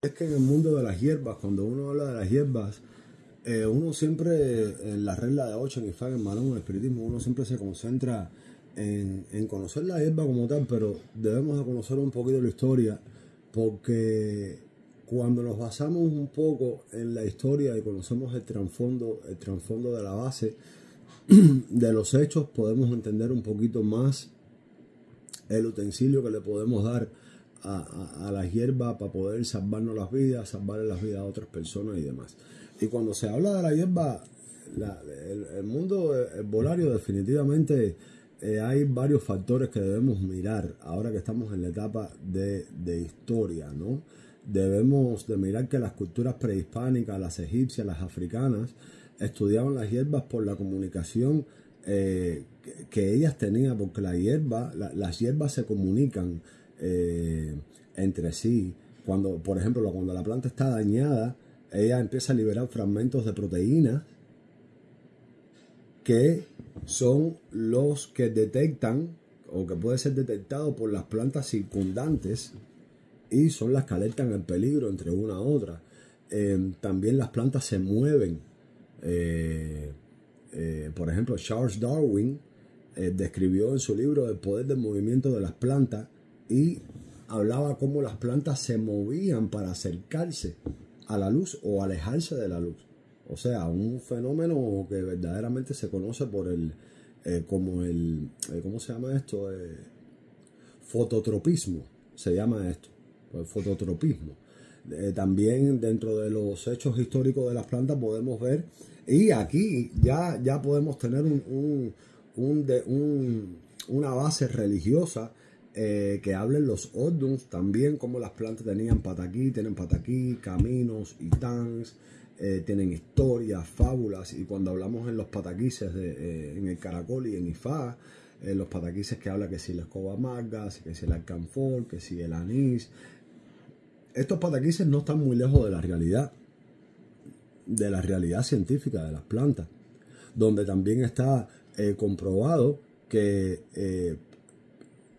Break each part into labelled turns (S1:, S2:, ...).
S1: Es que en el mundo de las hierbas, cuando uno habla de las hierbas, uno siempre, en la regla de 8 en IFA, en el Malón, en el espiritismo, uno siempre se concentra en conocer la hierba como tal, pero debemos de conocer un poquito la historia, porque cuando nos basamos un poco en la historia y conocemos el trasfondo de la base de los hechos, podemos entender un poquito más el utensilio que le podemos dar a la hierba para poder salvarnos las vidas, salvarle las vidas a otras personas y demás. Y cuando se habla de la hierba, el mundo herbolario definitivamente hay varios factores que debemos mirar ahora que estamos en la etapa de historia, ¿no? Debemos de mirar que las culturas prehispánicas, las egipcias, las africanas, estudiaban las hierbas por la comunicación que ellas tenían, porque las hierbas se comunican entre sí. Cuando, por ejemplo, cuando la planta está dañada, ella empieza a liberar fragmentos de proteínas que son los que detectan o que puede ser detectado por las plantas circundantes y son las que alertan el peligro entre una a otra. También las plantas se mueven. Por ejemplo, Charles Darwin describió en su libro El poder del movimiento de las plantas y hablaba cómo las plantas se movían para acercarse a la luz o alejarse de la luz. O sea, un fenómeno que verdaderamente se conoce por ¿cómo se llama esto? Fototropismo, se llama esto, el fototropismo. También dentro de los hechos históricos de las plantas podemos ver, y aquí ya podemos tener una base religiosa que hablen los Oduns también, como las plantas tienen pataquí, caminos, itans, tienen historias, fábulas, y cuando hablamos en los pataquises en el caracol y en Ifá, los pataquises que habla que si la escoba maga, que si el alcanfor, que si el anís. Estos pataquises no están muy lejos de la realidad científica de las plantas, donde también está comprobado que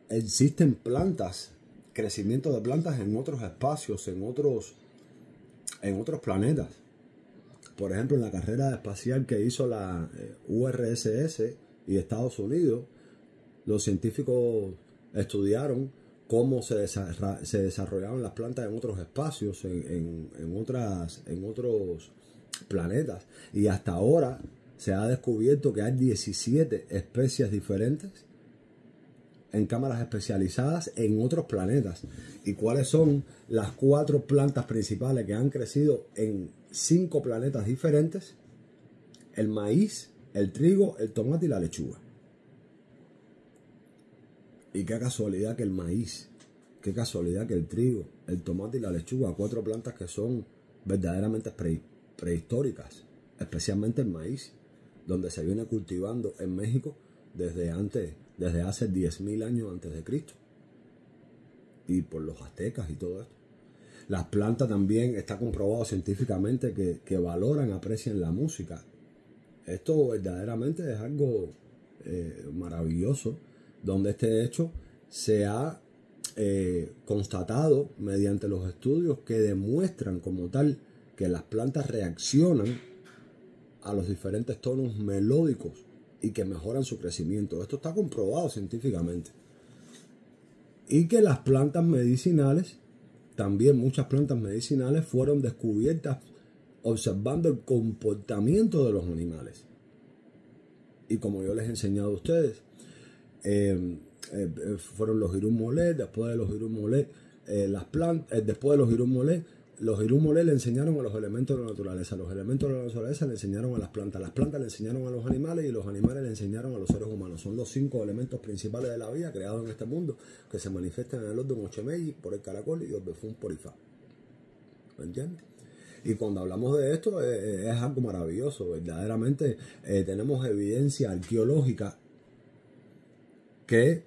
S1: existen plantas, crecimiento de plantas en otros espacios, en otros planetas. Por ejemplo, en la carrera espacial que hizo la URSS y Estados Unidos, los científicos estudiaron cómo se desarrollaban las plantas en otros espacios, en otros planetas. Y hasta ahora se ha descubierto que hay 17 especies diferentes en cámaras especializadas en otros planetas. ¿Y cuáles son las 4 plantas principales que han crecido en 5 planetas diferentes? El maíz, el trigo, el tomate y la lechuga. Y qué casualidad que el maíz, qué casualidad que el trigo, el tomate y la lechuga, 4 plantas que son verdaderamente prehistóricas, especialmente el maíz, donde se viene cultivando en México desde hace 10.000 años antes de Cristo, y por los aztecas y todo esto. Las plantas también está comprobado científicamente que valoran, aprecian la música. Esto verdaderamente es algo maravilloso, donde este hecho se ha constatado mediante los estudios que demuestran como tal que las plantas reaccionan a los diferentes tonos melódicos y que mejoran su crecimiento. Esto está comprobado científicamente. Y que las plantas medicinales, también muchas plantas medicinales, fueron descubiertas observando el comportamiento de los animales. Y como yo les he enseñado a ustedes, fueron los irumolé. Después de los irumolé, después de los irumolé le enseñaron a los elementos de la naturaleza. Los elementos de la naturaleza le enseñaron a las plantas le enseñaron a los animales, y los animales le enseñaron a los seres humanos. Son los 5 elementos principales de la vida creados en este mundo, que se manifiestan en el orden Ochemeyi por el caracol y Orbefun por Ifá. ¿Me entiendes? Y cuando hablamos de esto es algo maravilloso. Verdaderamente tenemos evidencia arqueológica que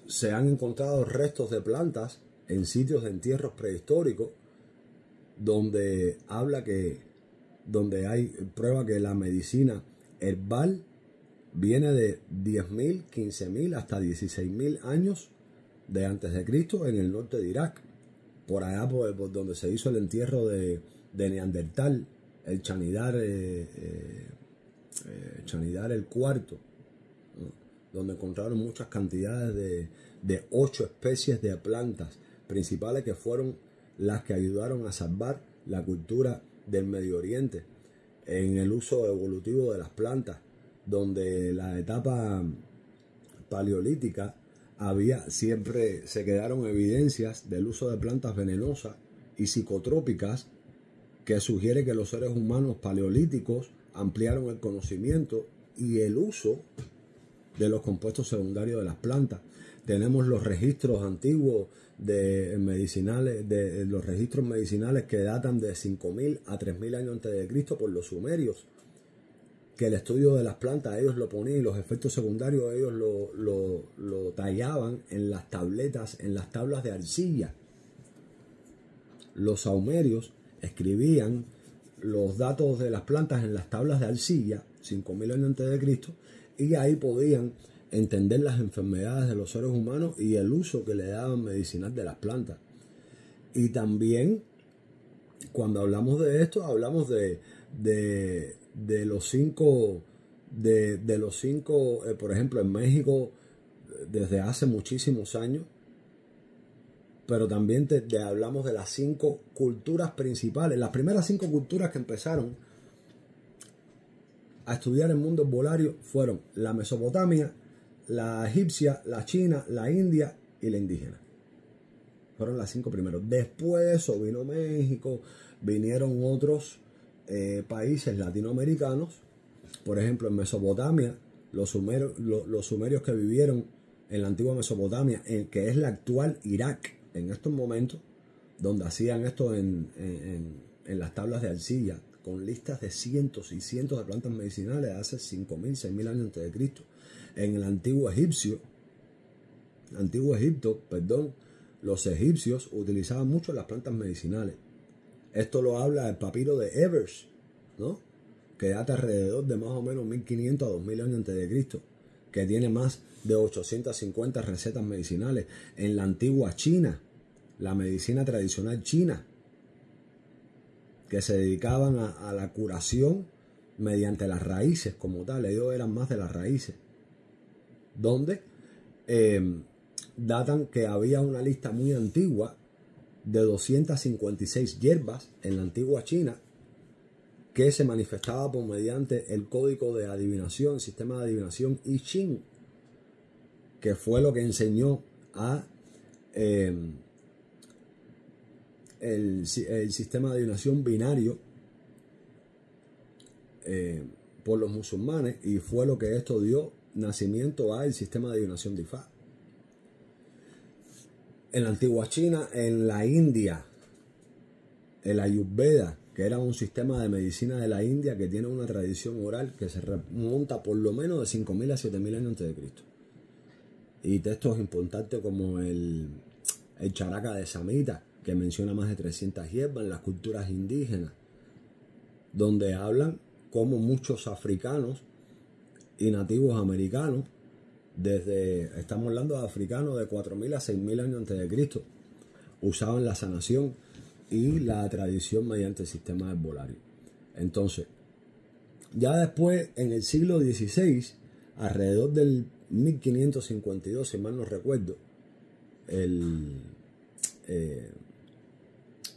S1: se han encontrado restos de plantas en sitios de entierros prehistóricos, donde hay prueba que la medicina herbal viene de 10.000, 15.000 hasta 16.000 años de antes de Cristo en el norte de Irak. por allá por donde se hizo el entierro de Neandertal, el Chanidar el cuarto, ¿no? Donde encontraron muchas cantidades de 8 especies de plantas principales que fueron las que ayudaron a salvar la cultura del Medio Oriente en el uso evolutivo de las plantas, donde la etapa paleolítica siempre se quedaron evidencias del uso de plantas venenosas y psicotrópicas que sugiere que los seres humanos paleolíticos ampliaron el conocimiento y el uso de los compuestos secundarios de las plantas. Tenemos los registros antiguos los registros medicinales que datan de 5.000 a 3.000 años antes de Cristo por los sumerios, que el estudio de las plantas ellos lo ponían y los efectos secundarios ellos lo tallaban en las tabletas, en las tablas de arcilla. Los sumerios escribían los datos de las plantas en las tablas de arcilla 5.000 años antes de Cristo, y ahí podían entender las enfermedades de los seres humanos y el uso que le daban medicinal de las plantas. Y también cuando hablamos de esto hablamos de los cinco, por ejemplo, en México desde hace muchísimos años, pero también hablamos de las 5 culturas principales, las primeras 5 culturas que empezaron a estudiar el mundo herbolario fueron la Mesopotamia, la egipcia, la china, la india y la indígena. Fueron las 5 primeros. Después de eso vino México, vinieron otros países latinoamericanos. Por ejemplo, en Mesopotamia, los sumerios que vivieron en la antigua Mesopotamia, que es la actual Irak en estos momentos, donde hacían esto en las tablas de arcilla, con listas de cientos y cientos de plantas medicinales de hace 5.000, 6.000 años antes de Cristo. En el antiguo Egipto, los egipcios utilizaban mucho las plantas medicinales. Esto lo habla el papiro de Ebers, ¿no? Que data alrededor de más o menos 1.500 a 2.000 años antes de Cristo, que tiene más de 850 recetas medicinales. En la antigua China, la medicina tradicional china, que se dedicaban a la curación mediante las raíces como tal, ellos eran más de las raíces, donde datan que había una lista muy antigua de 256 hierbas en la antigua China que se manifestaba por mediante el código de adivinación, el sistema de adivinación I Ching, que fue lo que enseñó a el sistema de adivinación binario por los musulmanes, y fue lo que esto dio nacimiento al sistema de adivinación de Ifá. En la antigua China, en la India, el Ayurveda, que era un sistema de medicina de la India que tiene una tradición oral que se remonta por lo menos de 5.000 a 7.000 años antes de Cristo. Y textos importantes como el Charaka de Samhita, que menciona más de 300 hierbas en las culturas indígenas, donde hablan como muchos africanos y nativos americanos, estamos hablando de africanos de 4.000 a 6.000 años antes de Cristo, usaban la sanación y la tradición mediante el sistema herbolario. Entonces, ya después, en el siglo XVI, alrededor del 1552, si mal no recuerdo,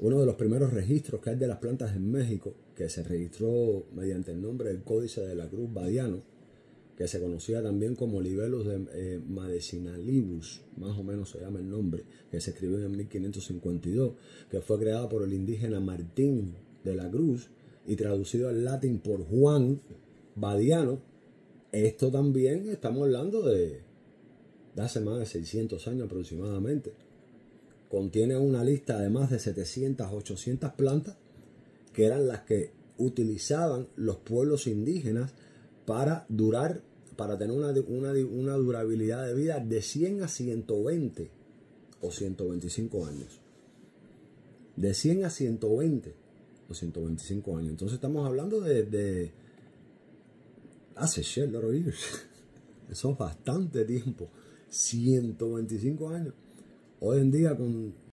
S1: uno de los primeros registros que hay de las plantas en México, que se registró mediante el nombre del Códice de la Cruz Badiano, que se conocía también como Libellus de Medicinalibus, más o menos se llama el nombre, que se escribió en 1552, que fue creado por el indígena Martín de la Cruz y traducido al latín por Juan Badiano. Esto también estamos hablando de hace más de 600 años aproximadamente. Contiene una lista de más de 700, 800 plantas que eran las que utilizaban los pueblos indígenas para tener una durabilidad de vida de 100 a 120 o 125 años. De 100 a 120 o 125 años. Entonces estamos hablando de hace shit lot of years. Eso es bastante tiempo. 125 años. Hoy en día con